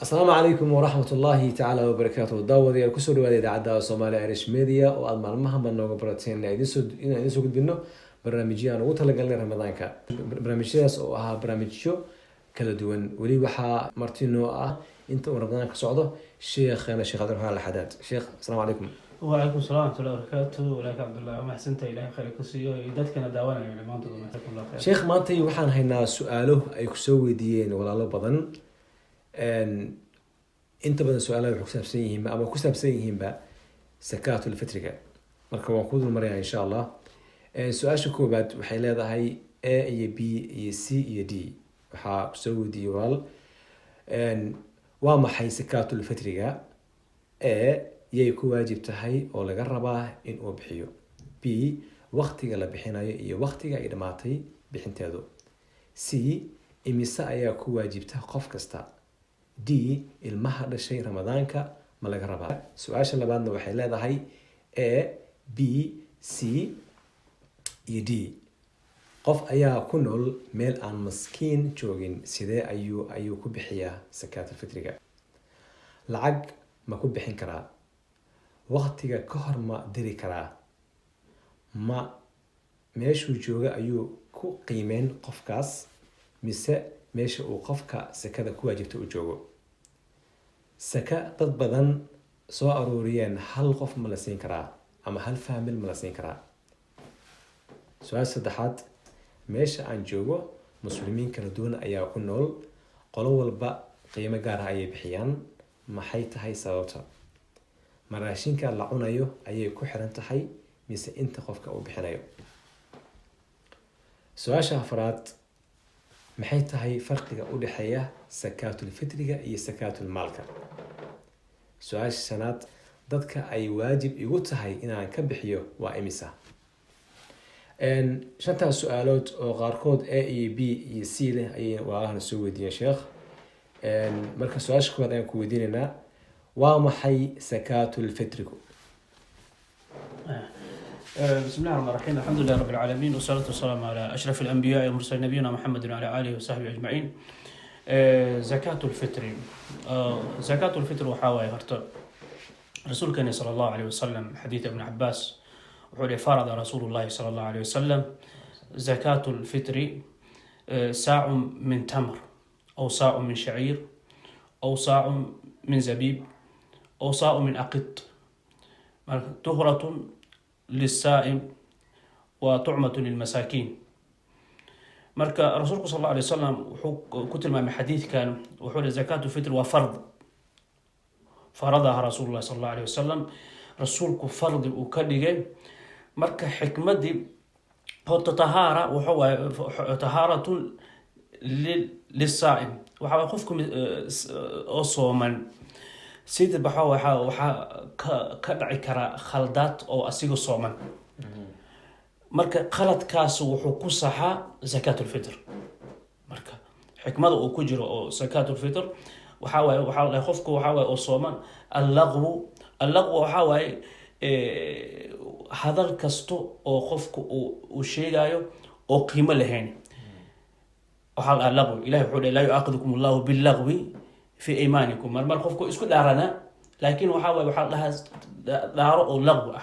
السلام عليكم ورحمة الله تعالى وبركاته. داودي الكسر والد عدا صومالي إيرش ميديا وأضمن المهم أنه قبرتين إن سوق بينه برنامجيان وتلقى رمضان كا برنامجياس أو برنامج كلا دوين ولي وحى مارتينو أنت ورمضان كصعده الشيخ أنا الشيخ عبد الرحمن الحداد. شيخ السلام عليكم. وعليكم السلام ورحمة الله وبركاته. ولك عبد الله وما حسنت إلهي خير كسيو يدك أنا داوانا يعني ما أنتظر ما تكون الله خير. شيخ مانتي وحان هنا سؤاله أي كسوي دين ولا لا بدن inta badan su'aalaha waxay ku saabsan yihiin ama ku saabsan yihiin ba sakaatul fitriga marka waan ku dul marayaa insha Allah. Su'aasha koobaad waxay leedahay A iyo B iyo C iyo D. Waxa soo weydiiyay wal waa maxay sakaatul fitriga? A yay ku waajib tahay oo laga rabaa in uu bixiyo. B waqtiga la bixinayo iyo waqtiga ay dhamaatay bixinteedu. C imisa ayaa ku waajibta qof kasta. D ilmaha dhashay ramadaanka ma laga rabaa. Su'aasha labaadna waxay leedahay A B C iyo D. qof ayaa ku nool meel aan maskiin joogin sidee ayuu ku bixiyaa sakaatul fitriga? Lacag ma ku bixin karaa? Waqtiga ka hor ma diri karaa? Ma meeshuu jooga ayuu ku qiimeyn qofkaas mise meesha uu qofka sakada ku waajibta u joogo? Saka dad badan soo aruuriyeen hal qof ma la siin karaa ama hal famil ma la siin karaa? Su'aal saddexaad meesha aan joogo muslimiin kala duwan ayaa ku nool qolo walba qiimo gaar ah ayay bixiyaan maxay tahay sababta? Ma raashinka la cunayo ayay ku xiran tahay mise inta qofka uu bixinayo? Su'aasha afraad maxay tahay farqiga u dhaxeeya sakaatul fitriga iyo sakaatul maalka? Su'aasha shanaad dadka ay waajib igu tahay inaan ka bixiyo waa imisa? Shantaas su'aalood oo qaarkood A iyo B iyo C leh ayay walaalahan soo weydiiyeen sheekh. Marka su'aasha koowaad ayaan ku weydiinaynaa waa maxay sakaatul fitrigu? بسم الله الرحمن الرحيم. الحمد لله رب العالمين والصلاة والسلام على أشرف الأنبياء والمرسلين نبينا محمد وعلى آله وصحبه أجمعين. زكاة الفطر. زكاة الفطر وحاوي هرت رسول كان صلى الله عليه وسلم حديث ابن عباس وحول فرض رسول الله صلى الله عليه وسلم زكاة الفطر ساع من تمر أو ساع من شعير أو ساع من زبيب أو ساع من أقط طهرة للسائم وطعمة للمساكين. مركا رسولك صلى الله عليه وسلم كتل ما من حديث كان وحول زكاة الفطر وفرض فرضها رسول الله صلى الله عليه وسلم. رسولك فرض وكدغ مركا حكمة دي هو طهارة وهو طهارة للصائم وحاول خوفكم أصوما سيد بحاول وحا كدعي كرا خلدات أو أسيغو صوما مركا خلط كاس وحكو صحا زكاة الفطر. مركا حكمة أو كجر أو زكاة الفطر وحاول يخوفكو وحاول أو صوما اللغو وحاول هذا الكستو أو خوفكو وشيغايو أو قيمة لهين وحاول اللغو إلهي حول لا يؤاخذكم الله باللغو في إيمانكم مرمر خوفكو اسكو دارنا لكن وحاول لها دار أو لغو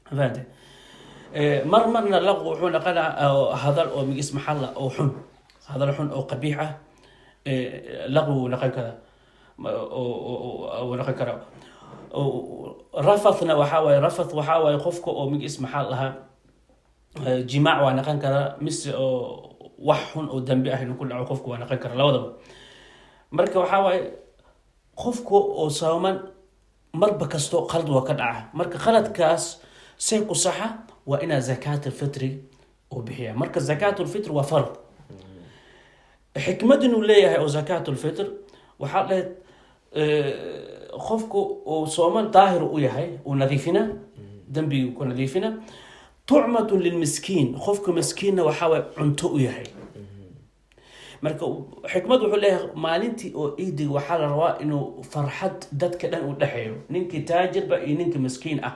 فهمت مرمرنا لغو حون قال هذا أو من اسم حل أو حن هذا الحن أو قبيحة لغو لقى كذا أو لقى كذا رفثنا وحاول خوفكو أو من اسم حلها جماع وأنا كان كذا مس وحن أو دنبي أهل كل خوفكو وأنا كان كذا لا وضع marka waxa way qofku oo sooman marba kasto qalad waa ka dhaca marka qaladkaas say ku saxa waa ina zakatul fitri oo bixiya marka zakatul fitr waa fard xikmadinu leeyahay oo zakatul fitr waxa la qofku oo sooman daahir u yahay oo nadiifina dambi ku nadiifina tu'matu lil miskiin qofku miskiina waxa way cunto u yahay marka xikmadu wuxuu leeyahay maalintii oo iidig waxa la rabaa inuu farxad dadka dhan u dhaxeeyo ninkii taajir ba iyo ninkii miskiin ah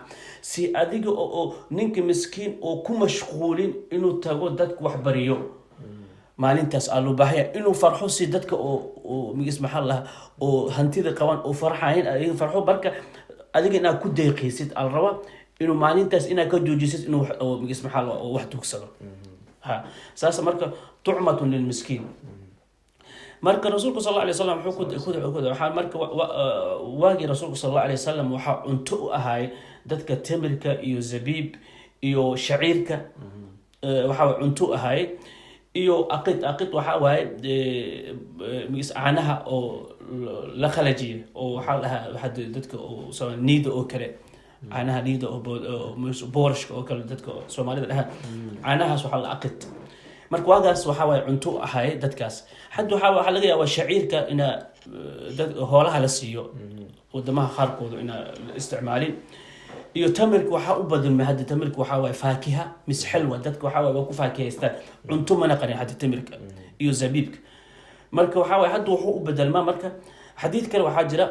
si adiga oo ninkii miskiin oo ku mashquulin inuu tago dadku wax bariyo maalintaas alu baahiya inuu farxo si dadka oo migis maxaa lahaa oo hantida qaban oo farxayn adiga farxo marka adiga inaad ku deeqaysid al raba inuu maalintaas inaad ka joojisid inuu migis maxaa lahaa oo wax tugsado ha saas marka tu'matun lil miskiin marka rasuulku sallallahu alayhi wasallam wuxuu ku waxa marka waagi rasuulku sallallahu alayhi wasallam waxa cunto u ahay dadka tamirka iyo zabiib iyo shaciirka waxa cunto u ahay iyo aqid waxa waaye mis aanaha oo la khalajiyo oo waxa laha dadka oo soo niida oo kale aanaha niida oo boorashka oo kale dadka Soomaalida dhaha aanahaas waxa la aqid marka waagaas waxa way cunto ahay dadkaas hadda waxa laga yaabaa shaciirka ina dad hoolaha la siiyo wadamaha qaarkood ina isticmaalin iyo tamirka waxa u badan ma hadda tamirka waxa way faakiha mis xalwa dadka waxa way ku faakihaystaan cunto mana qarin hadda tamirka iyo zabiibka marka waxa way hadda wuxuu u bedelma marka xadiid kale waxa jira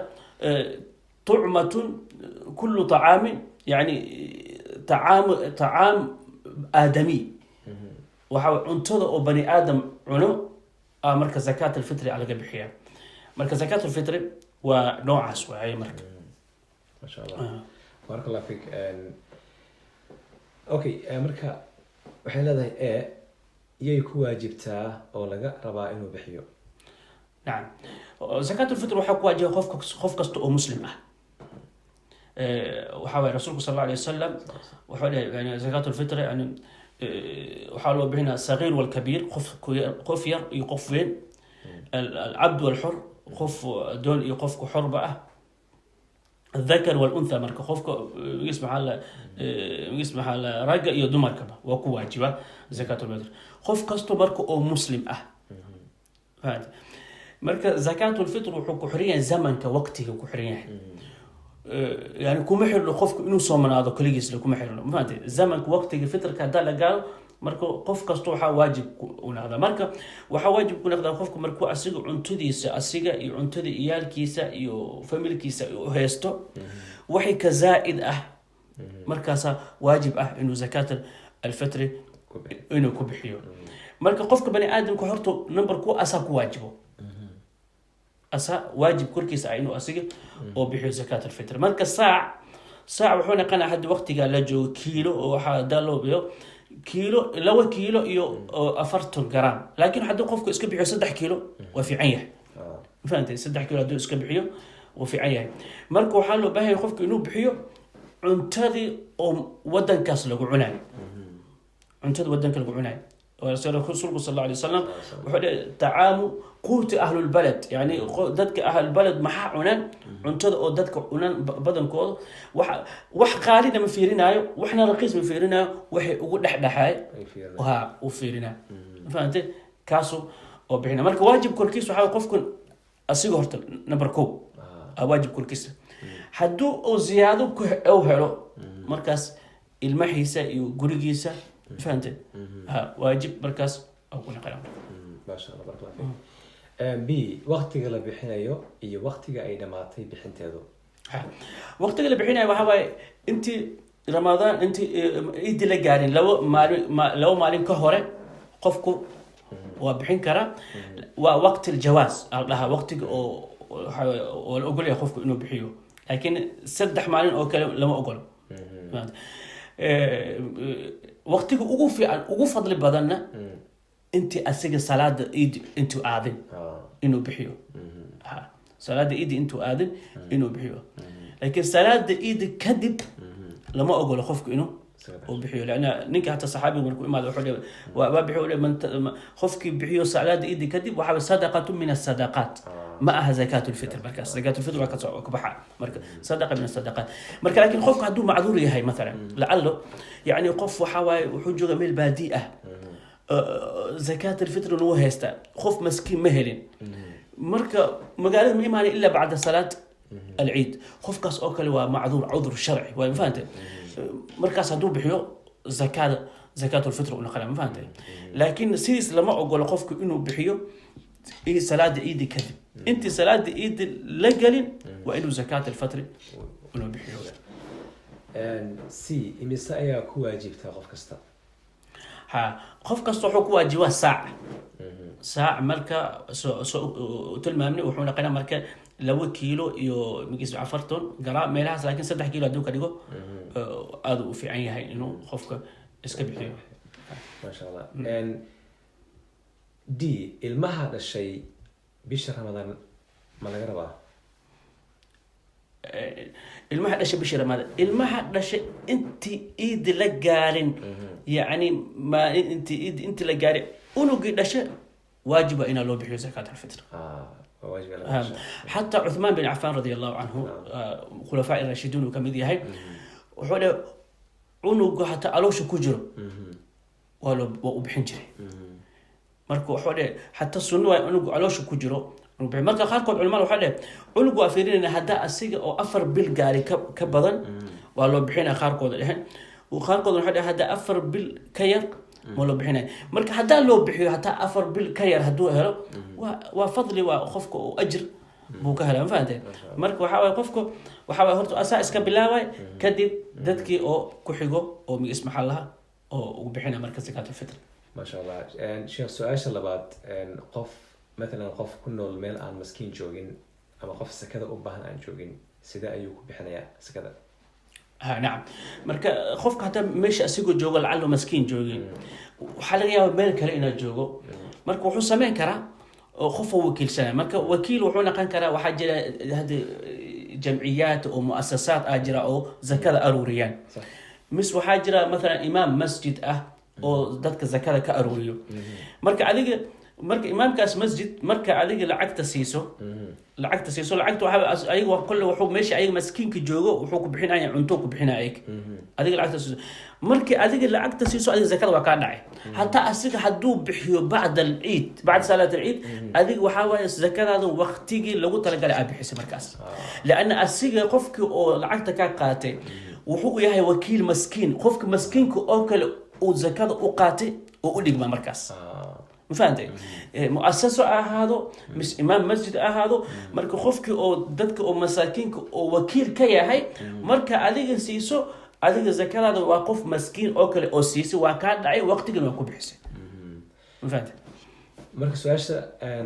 tu'matun kullu ta'amin yani ta'am adami waxa cuntada oo bani aadam cuno marka zakat al-fitr laga bixiya marka zakat al-fitr waa noocaas waay marka ma sha Allah barakallahu fik okay marka waxay leedahay yay ku waajibtaa oo laga rabaa inuu bixiyo نعم زكاة الفطر waxa ku waajiba qof kasta oo muslim ah waxa way rasuulku sallallahu alayhi wasallam waxa yani زكاة الفطر yani waxa loo bixinaa sagiir wal kabiir qof yar iyo qof weyn العبد والحر qof doon iyo qofku xorba ah الذكر والأنثى marka qofka يسمح على raga iyo dumarkaba waa ku waajiba زكاة الفطر qof kasto marka oo muslim ah faad marka زكاة الفطر wuxuu ku xiriyaa zamanka waqtiga ku xiriyaa يعني kuma xirno qofku inuu soomanaado kaligiis kuma xirno faad zamanka waqtiga fitrka hada la gaaro marka qof kasto waxa waajib u noqda marka waxa waajib ku noqda qofku markuu asiga cuntadiisa asiga iyo cuntada iyaalkiisa iyo familkiisa u haysto waxay ka zaa'id ah markaas waajib ah inuu zakat al-fitr inuu ku bixiyo marka qofka bani aadamku horto number ku asa ku waajibo asa waajib korkiisa inuu asiga oo bixiyo zakat al-fitr marka saac wuxuu naqana had waqtiga la joogo kiilo oo waxa daloobiyo كيلو لو كيلو يو أفرتون جرام لكن حد قفك إسكبيحيو 3 كيلو وفي عيه فهمت 3 كيلو دو إسكبيحيو وفي عيه مركو حاله بهي قفك إنه بحيو عنتذي أو ودن كاس لو عناي عنتذي ودن كاس لو عناي ورسول الله صلى الله عليه وسلم وحده تعامل قوت أهل البلد يعني دتك أهل البلد محا عنان عنتذي أو دتك عنان بدن كود wax qaalina ma fiirinayo waxna raqiis ma fiirinayo waxay ugu dhaxdhaxay waxa u fiirina fahamtay kaaso oo bixina marka waajib korkiis waxa qofku asiga horta number 1 waajib korkiis haduu oo ziyaado ku helo markaas ilmahiisa iyo gurigiisa fahamtay waajib markaas oo ku naqalan ma sha Allah barakallahu b waqtiga la bixinayo iyo waqtiga ay dhamaatay bixinteedu وقت اللي بحينا وحواي انت رمضان انت ايدي لقارين لو مالين كهورة قفكو وبحين كرا ووقت الجواز لها وقت واقول يا خوفكو انه بحيو لكن سدح مالين او كلام لما اقول وقتك اوقف فضل بدلنا انت اسيق صلاة ايد انتو آذن انه بحيو صلاة إيدي أنتو آذن إنه بحيو لكن صلاة إيدي كذب لما أقول خوفك إنه وبحيو لأن نك حتى صحابي ونكون ما له حول وبحيو من خوفك بحيو صلاة إيدي كذب وحاول صدقة من الصدقات معها زكاة الفطر مركز زكاة الفطر وكبحة مركز صدقة من الصدقات مركز لكن خوفك عدو معذور هاي مثلا لعله يعني قف وحواي وحجة من البادئة زكاة الفطر إنه هيستا خوف مسكين مهلين مركا مقالة ما إيماني إلا بعد صلاة العيد خفكاس أوكل ومعذور عذر شرعي وين فهمت مركاس هدو بحيو زكاة الفطر ونقل ما فهمت لكن سيس لما أقول خفك إنه بحيو إيه صلاة عيد كذب أنت صلاة عيد لقلين وإنه زكاة الفطر إنه بحيو سي إمساء كواجب تاخف كستا خفكاس حكوا جوا ساعة saac marka tilmaamni wuxuu noqonaa marka 2 kiilo iyo migiis 40 gram meelahaas laakiin 3 kiilo haduu ka dhigo aad u fiican yahay inuu qofka iska bixiyo ما شاء الله دي المها الشيء بشهر رمضان ما laga rabaa ilmaha dhashay bishii Ramadaan ilmaha dhashay intii iid la gaarin yani ma intii la gaarin unugi dhashay waajiba ina loo bixiyo zakat al-fitr واجب حتى عثمان بن عفان رضي الله عنه خلفاء الراشدون وكمid yahay wuxuu le unugu hata aloosha ku jiro waa u bixin jiray marka wuxuu le hata sunno waa unugu aloosha ku jiro marka qaarkood culimada waxay leeyahay unugu waa fiirinayna hadda asiga oo 4 bil gaari ka badan waa loo bixinaa qaarkood dhahan qaarkood waxay leeyahay hadda 4 bil ka yar ma loo bixinaa marka hadda loo bixiyo hata 4 bil ka yar haduu helo waa fadli waa qofka oo ajr buu ka helaa fahanteen marka waxa qofku waxa horta asaa iska bilaabay kadib dadkii oo ku xigo oo miis maxallaha oo ugu bixina marka zakat al-fitr ما شاء الله شيخ سؤال شلبات قف مثلا قف كنا المال عن مسكين جوجين أما قف سكذا أبهن عن جوجين سيدا أيوك بحنايا سكذا نعم مركا خوفك حتى مش أسيقو جوجو لعله مسكين جوجين وحاليا يا مال كلا إنا جوجو مركا وحو سمين كرا خوفه وكيل سنة مركا وكيل وحونا كان كرا وحاجة هذه جمعيات أو مؤسسات أجرا أو زكاة أروريان صح. مس وحاجة مثلا إمام مسجد أو ذاتك زكاة كأروريو مركا عليك marka imaamkaas masjid marka adiga lacagta siiso lacagta waxa ayagu kullu wuxuu meesha ayaga maskiinka joogo wuxuu ku bixinayaa cunto ku bixinayaa adiga lacagta siiso marka adiga lacagta siiso adiga zakada waa ka dhacay hatta asiga haduu bixiyo bacda al-eid bacda salat al-eid adiga waxa way zakadaada waqtigi lagu talagalay aad bixisay markaas laana asiga qofkii oo lacagta ka qaatay wuxuu yahay wakiil maskiin qofka maskiinka oo kale oo zakada u qaatay oo u dhigma markaas فهمتي مؤسسه هذا مش امام مسجد هذا marka qofkii oo dadka oo masaakiinka oo wakiil ka yahay marka adiga siiso adiga zakada waa qof maskiin oo kale oo siisi waa ka dhacay waqtigan waa ku bixisay فهمتي marka su'aasha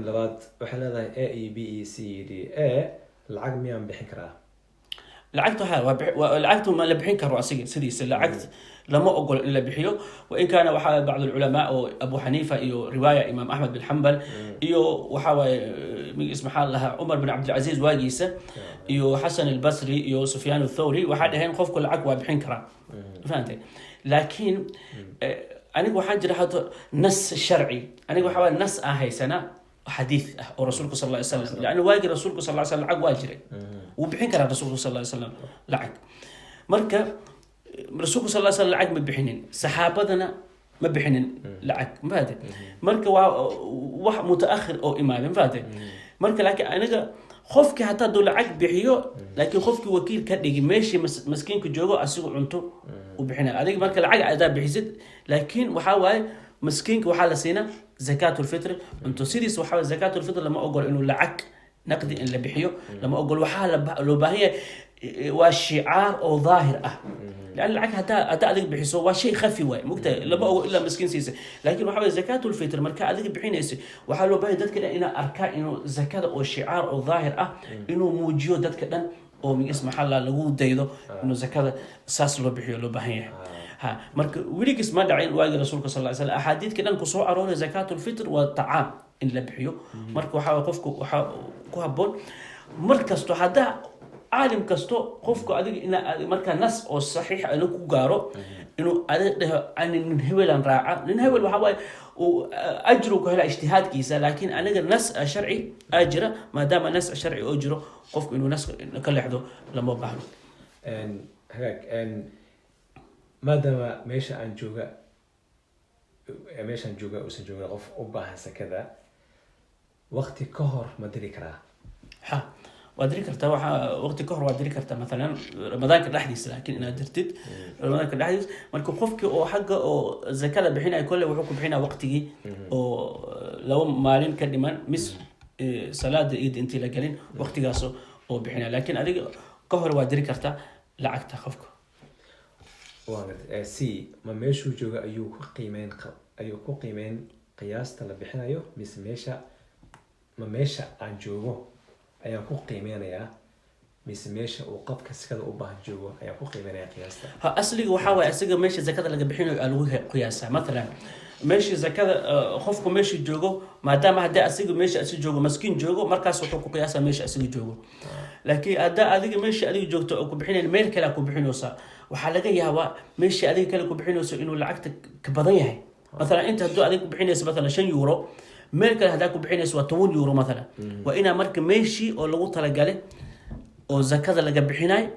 labaad waxa leedahay A E B E C D A lacag miyaan bixin karaa lacagtu ma la bixin karo asiga sidiisa lacagta lama ogol in la bixiyo وإن كان waxa بعض العلماء oo Abu Hanifa iyo riwaya Imam Ahmad bin Hanbal iyo waxa way ismaha laha Umar bin Abdul Aziz waagiisa iyo Hasan al-Basri iyo Sufyan al-Thawri waxa dhahayn qofku lacag waa bixin karaa fahamtay laakiin anigu waxaan jira hada nas sharci anigu waxa way nas haysana حديث ورسولك صلى الله عليه وسلم لأنه واجي رسولك صلى الله عليه وسلم لعق واجري وبحين كان رسولك صلى الله عليه وسلم لعق مركا رسولك صلى الله عليه وسلم لعق ما بحنين صحابتنا ما بحنين لعق ما هذا مركا واحد متأخر أو إمام فهذا مركا لكن أنا خوفك حتى دول لعق بحيو لكن خوفك وكيل كدي ماشي مسكين كجوجو أسوق عنتو وبحنا هذيك مركا لعق عذاب بحسد لكن وحاول مسكينك وحال سينا زكاة الفطر انتو سيديس وحال زكاة الفطر لما أقول إنه لعك نقدي إن لبحيو لما أقول وحال لو باهي والشعار أو ظاهر لأن العك هتا أديك بحيسو وشيء خفي واي مكتا لما أقول إلا مسكين سيسي لكن وحال زكاة الفطر مركا أديك بحين يسي وحال لو باهي دادك إنا أركا إنه زكاة أو شعار أو ظاهر إنه موجيو دادك أو من اسم حالا لغو دايدو إنه زكاة ساس لو بحيو لو باهي marka wiligiis ma dhacin waagi rasuulka sallallahu alayhi wasallam ahadiid kidan ku soo arooray zakatul fitr wa ta'am in la bixiyo marka waxa qofku waxa ku haboon markasto hada aalim kasto qofku adiga ina marka nas oo saxiix ah ku gaaro inuu adiga anin hewelan raaca nin hewel waxa way ajru ku hela ijtihaadkiisa laakiin aniga nas sharci ajra maadaama nas sharci oo jiro qofku inuu nas ka leexdo lama baahno maadaama meeshaan jooga uusan joogin qof u baahan sakada waqti ka hor ma diri karaa waa diri kartaa waxa waqti ka hor waa diri kartaa مثلا ramadaanka dhaxdiisa laakiin inaad dirtid ramadaanka dhaxdiisa marka qofkii oo xagga oo zakada bixinay kulli wuxuu ku bixinaa waqtigii oo laba maalin ka dhiman mis salaada eid intii la galin waqtigaas oo bixinaa laakiin adiga ka hor waa diri kartaa lacagta qofka C ma meeshuu jooga ayuu ku qiimeyn qiyaasta la bixinayo mise meesha aan joogo ayaan ku qiimeynayaa mise meesha uu qofka sakada u baahan joogo ayaan ku qiimeynaya qiyaasta asliga waxaa waaye asiga meesha zakada laga bixinayo aa lagu qiyaasaa mathalan meeshii zakada qofku meeshii joogo maadaama haddii asiga meesha asi joogo maskiin joogo markaas wuxuu ku qiyaasaa meesha asiga joogo laakiin haddaa adiga meesha adiga joogto oo ku bixinayn meel kale ku bixinaysa waxaa laga yaabaa meeshii adiga kale ku bixinayso inuu lacagta ka badan yahay mathalan inta hadduu adiga ku bixinayso mathalan 5 euro meel kale haddaa ku bixinayso waa 10 euro mathalan waa inaa marka meeshii oo lagu talagalay oo zakada laga bixinayo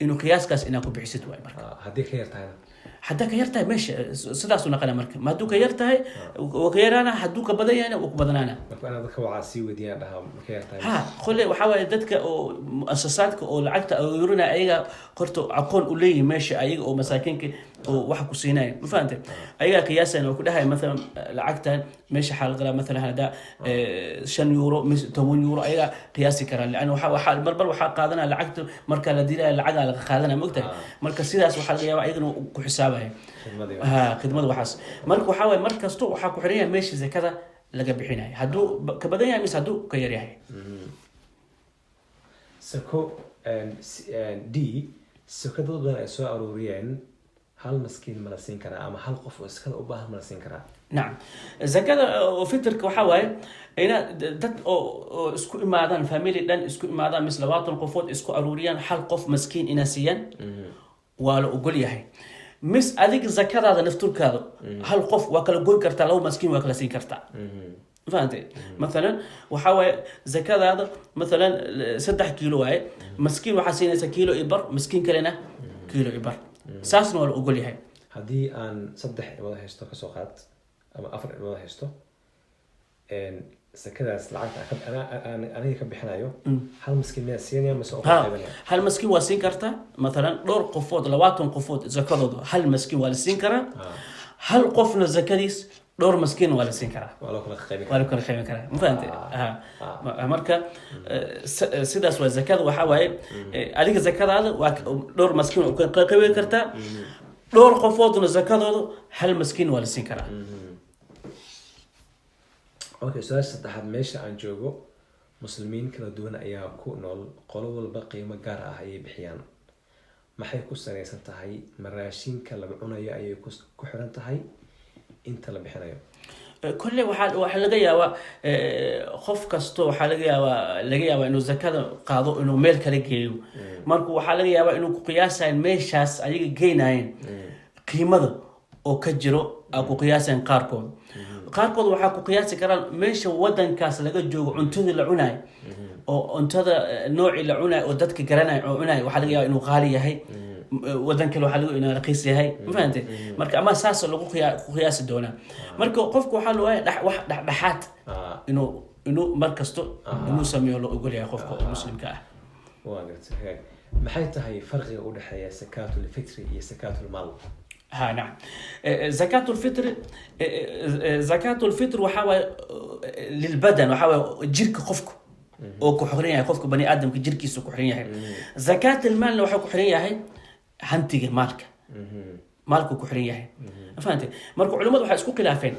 inuu qiyaaskaas inaa ku bixisid waay marka haddii ka yartahayna حتى كيرتاي ماشي سداس نقنا مرك ما دو كيرتاي وكيرانا حدو كبديانا وكبدنانا انا ذكر وعاسي وديان لها كيرتاي ها خلي وحاول ددك او مؤسساتك او لعقت او يرونا ايغا قرتو عقون ولي ماشي ايغا او مساكينك او waxa ku siinay ma fahanteen ayaga qiyaasan oo ku dhahay مثلا lacagtan meesha xalqada مثلا hada 5 euro 10 euro ayaga qiyaasi karaan laana waxa marbar waxa qaadana lacagta marka la dilay lacaga la qaadana mogtay marka sidaas waxa laga yaabaa ayagana ku xisaabay khidmada waxaas marka waxa way markasto waxa ku xiran yahay meesha zakada laga bixinayo haduu ka badan yahay mise haduu ka yar yahay sako d sakadooda ay soo aruuriyeen hal maskiin ma la siin karaa ama hal qof oo iskada u baahan ma la siin karaa نعم زكاة وفطرك وحواي هنا دت أو اسكو إمادان فاميلي دان اسكو إمادان مثل واطن قفوت اسكو أروريان حال قف مسكين إناسيان ولا أقول ياهي مس أذيك الزكاة هذا نفتر كذا هل قف وكل جول كرتا لو مسكين وكل سين كرتا فهمت مثلا وحواي زكاة هذا مثلا 6 كيلو هاي مسكين وحسين 6 كيلو إبر مسكين كلنا كيلو إبر ساسن ولا أقول ياهي هذه أن 3 ولا هيستو كسوقات ama 4 ilmood haysto sakadaas lacagta aniga ka bixinayo hal miskiin ma siinaya ma soo qaybinaya hal miskiin waa siin kartaa مثلا dhowr qofood 20 qofood zakadooda hal miskiin waa la siin karaa hal qofna zakadiis dhowr miskiin waa la siin karaa waa loo kala qaybin karaa ma fahantay marka sidaas waa zakada waxa waaye adiga zakadaada waa dhowr miskiin oo ka qaybin kartaa dhowr qofoodna zakadooda hal miskiin waa la siin karaa okay so saddexaad meesha aan joogo muslimiin kala duwan ayaa ku nool qolo walba qiimo gaar ah ay bixiyaan maxay ku salaysan tahay maraashinka la cunayo ayay ku xiran tahay inta la bixinayo كل واحد laga yaaba qof kasto waxa laga yaaba inuu zakada qaado inuu meel kale geeyo marka waxa laga yaaba inuu ku qiyaasay meeshaas ayaga geenayeen qiimada oo ka jiro ku qiyaaseen qaarkood waxa ku qiyaasi karaan meesha wadankaas laga joogo cuntada la cunaay oo cuntada nooci la cunaay oo dadka garanay oo cunaay waxa laga yaaba inuu qaali yahay wadan kale waxa lagu inaa raqiis yahay ma fahantay marka ama saas lagu qiyaasi doona marka qofku waxa loo yahay wax dhaxaad inuu markasto inuu sameeyo loo ogol yahay qofka muslimka ah waa gartay maxay tahay farqiga u dhaxeeya zakaatul fitri iyo zakaatul maal ها نعم زكاة الفطر وحاول للبدن وحاول جيرك خفك أو كحرية خفك بني آدم كجيرك يسوق كحرية زكاة المال لو حكوا كحرية هاي هنتيجي مالك كحرية هاي فهمت مركو علماء وحاس كل خلافين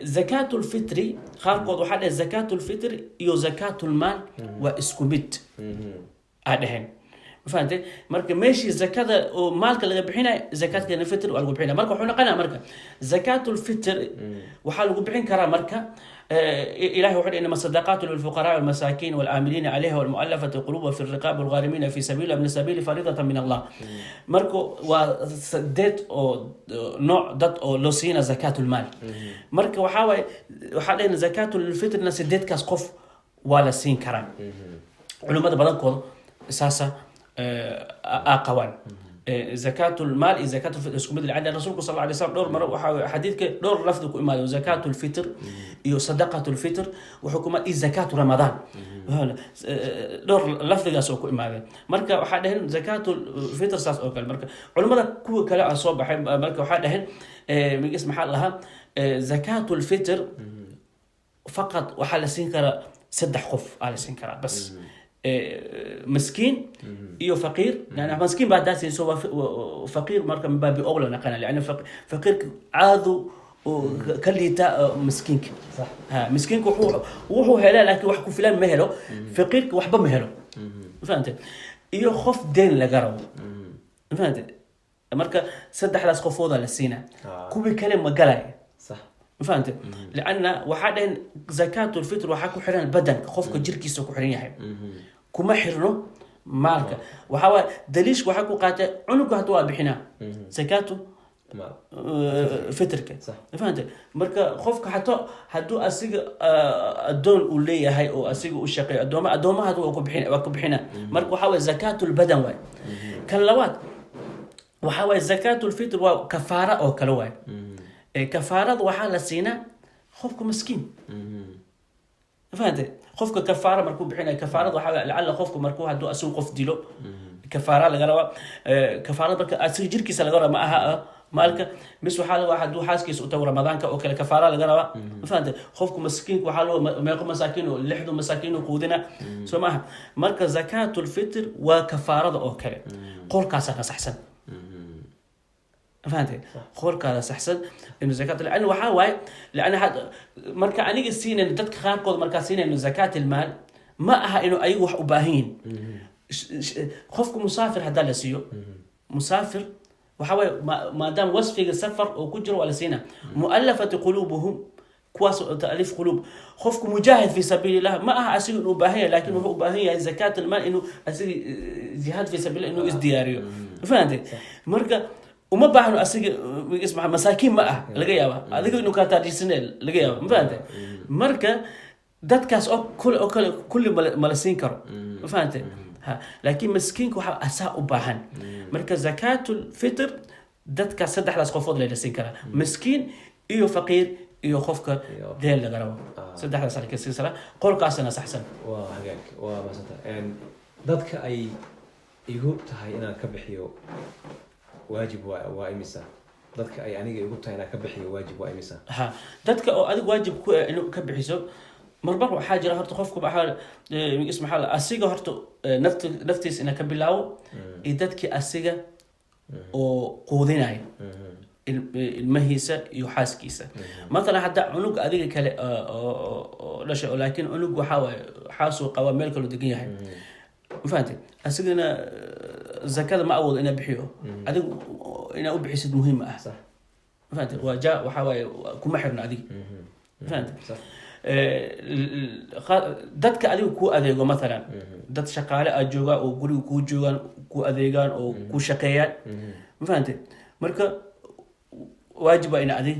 زكاة الفطر خارق وضحى زكاة الفطر يو زكاة المال واسكوبيت هذين فهمت marka meeshii zakada oo maalka laga bixinay zakadka fitr waa lagu bixinay marka wuxuu qana marka zakatul fitr waxa lagu bixin karaa marka ilaahi wuxuu inama sadaqatu lil fuqara wal masakin wal amilina alayha wal mu'allafati qulubuhum fi riqab wal gharimin fi sabili min sabili faridatan min Allah marka waa sadeed oo nooc dad oo loo siina zakatul maal marka waxa leena zakatul fitr na sadeed kaas qof waa la siin karaa culimada badankood saasa أقوان زكاة المال زكاة الفطر اسكو مدري عند الرسول صلى الله عليه وسلم دور مرة حديث دور لفظ إمام زكاة الفطر يو صدقة الفطر وحكومة زكاة رمضان دور لفظ جاسوكو إمام مركا وحدهن زكاة الفطر ساس أوكل مركا علماء كو كلا أصوب مركا وحدهن من اسم حالها زكاة الفطر فقط وحال سينكرا 6 قف على سينكرا بس مسكين iyo faqir yani مسكين بعد داس يسوى فقير marka من باب اولى نقنا لان فقير عادو وكليتا مسكينك صح ها مسكينك وحو هلا لكن wax ku filan ma helo faqiirka waxba ma helo fahamtay iyo qof deen laga rabo fahamtay marka saddexdaas qofooda la siina kubi kale ma galay صح fahamtay لأن waxa dhayn zakatul fitr waxa ku xiran badanka qofka jirkiisa ku xiran yahay kuma xirno maalka waxa waa daliish waxa ku qaatay cunuga haduu bixina zakatu fitrka fahamtay marka qofka hato haduu asiga adoon u leeyahay oo asiga u shaqeeyo adoomaha haduu ku bixina marka waxa waa zakatul badan way kan labaad waxa waa zakatul fitr waa kafaara oo kale way kafaaradu waxa la siina qofka miskiin fahamtay qofka kafaara markuu bixinayo kafaaradu waxa lacala qofka markuu haduu asuu qof dilo kafaara laga raba kafaarada marka asiga jirkiisa laga raba ma aha maalka mis waxa la waxa haduu xaaskiisa u taw ramadaanka oo kale kafaara laga raba fahamtay qofka miskiinka waxa loo meeqo masaakiin oo lixdu masaakiin oo quudina soo maaha marka zakatul fitr waa kafaarada oo kale qolkaas ka saxsan فهمتي خور كذا سحسن إنه زكاة لأنه وحاوي لأن هذا مركا عنيق السين إنه تدك خارقود مركا سين إنه زكاة المال ما أها إنه أي وح أباهين خوفكم مسافر هذا لسيو مسافر وحاوي ما دام وصفي السفر وكجر ولا سينا مؤلفة قلوبهم كواس تأليف قلوب خوفكم مجاهد في سبيل الله ما أها أسير إنه أباهية لكن هو أباهية زكاة المال إنه أسير جهاد في سبيل الله إنه إزدياريو فهمتي مركا وما بعرف أسيق اسمها مساكين معه لقيها هذا إنه كانت تجسنيل لقيها ما فهمت مركا دات كاس كل ملسين كرو ما فهمت ها لكن مسكينك وح أساء وباهن مركا زكاة الفطر دات كاس سدح راس قفوض للسين كرا مسكين إيو فقير إيو خوفك ديل لقرا سدح راس على كسر قول كاسنا أحسن وهجاك ومسنت إن دات كأي يقول تهاي أنا كبحيو واجب وإمسا dadka ay aniga igu tahay inaan ka bixiyo waajib waa imisa ha dadka oo adig waajib ku inuu ka bixiso marbar waxa jira horta qofku waxa isma xal asiga horta naftiis ina ka bilaawo dadkii asiga oo quudinay ilmahiisa iyo xaaskiisa مثلا hadda cunug adiga kale oo dhashay laakiin cunug waxa xaasu qaba meel kale degan yahay فهمتي أسيقنا زكاة ما أول إنا بحيو هذا إنا أبحث مهمة صح فهمتي وجاء وحاول كم حرنا هذه فهمتي صح دتك أديو كو أديو مثلا دت شقالة أجوجا أو قولي كو جوجان كو أديجان أو كو شقيات فهمتي مركا واجب إنا أدي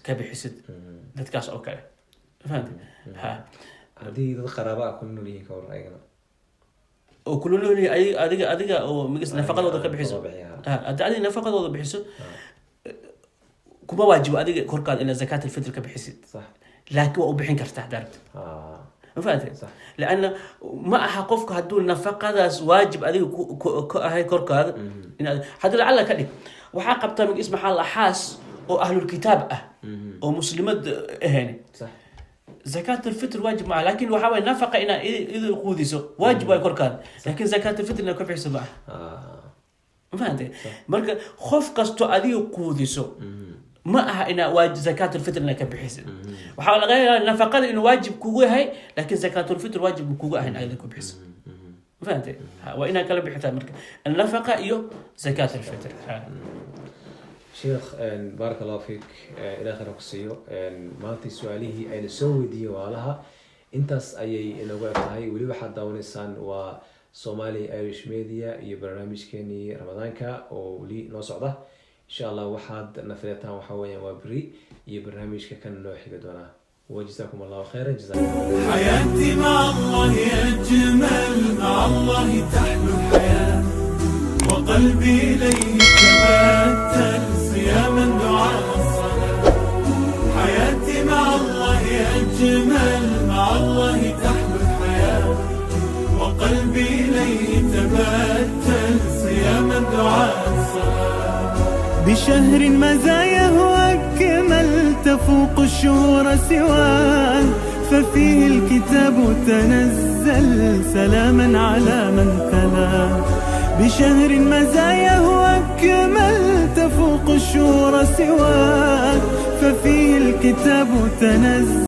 كبحث دتكاس أو كله فهمتي ها هذه القرابة كلنا ليه كور أيضا وكلهم لي أديك أو مجلس نفقة وضع كبحسه أدي نفقة وضع بحسه كم واجب أديك كركان إن زكاة الفطر كبحسه صح لكن هو بحين كرتاح درت فهمت صح لأن ما أحقفك هدول نفقة ذا واجب أديك هاي كركان إن هذا لعل كذي وحاقب تامك اسمه حال حاس أو أهل الكتاب أو مسلمات هني صح زكاة الفطر واجب معه لكن وحاول نفقة إن إذا قوديسه واجب يكون كان لكن زكاة الفطر إنه كيف يحسب معه فهمت مركا خوف قصته أديه قوديسه ما أها إن واجب زكاة الفطر إنه كيف يحسب وحاول غير النفقة إنه واجب كوجه هاي لكن زكاة الفطر واجب كوجه هاي أيضا كيف يحسب فهمت وإنها كلام بحثها مركا النفقة إيو زكاة الفطر شيخ بارك الله فيك إلى آخر قصيو مالتي سؤاله أين سوي دي وعلها إنتاس أي نوع هاي ولي واحد داون إنسان وصومالي أيرش ميديا يبرنامج كني رمضان كا ولي نصعده إن شاء الله واحد نفرتها وحويا وبري يبرنامج كان نوع حقدونا وجزاكم الله خيرا جزاكم حياتي مع الله أجمل مع الله تحلو الحياة وقلبي إليه تبتل صياما دعاء الصلاة حياتي مع الله أجمل مع الله تحلو الحياة وقلبي إليه تبتل صياما دعاء الصلاة بشهر مزاياه أكمل تفوق الشهور سواه ففيه الكتاب تنزل سلاما على من تلاه بشهر مزاياه أكمل تفوق الشهور سواه ففيه الكتاب تنزل.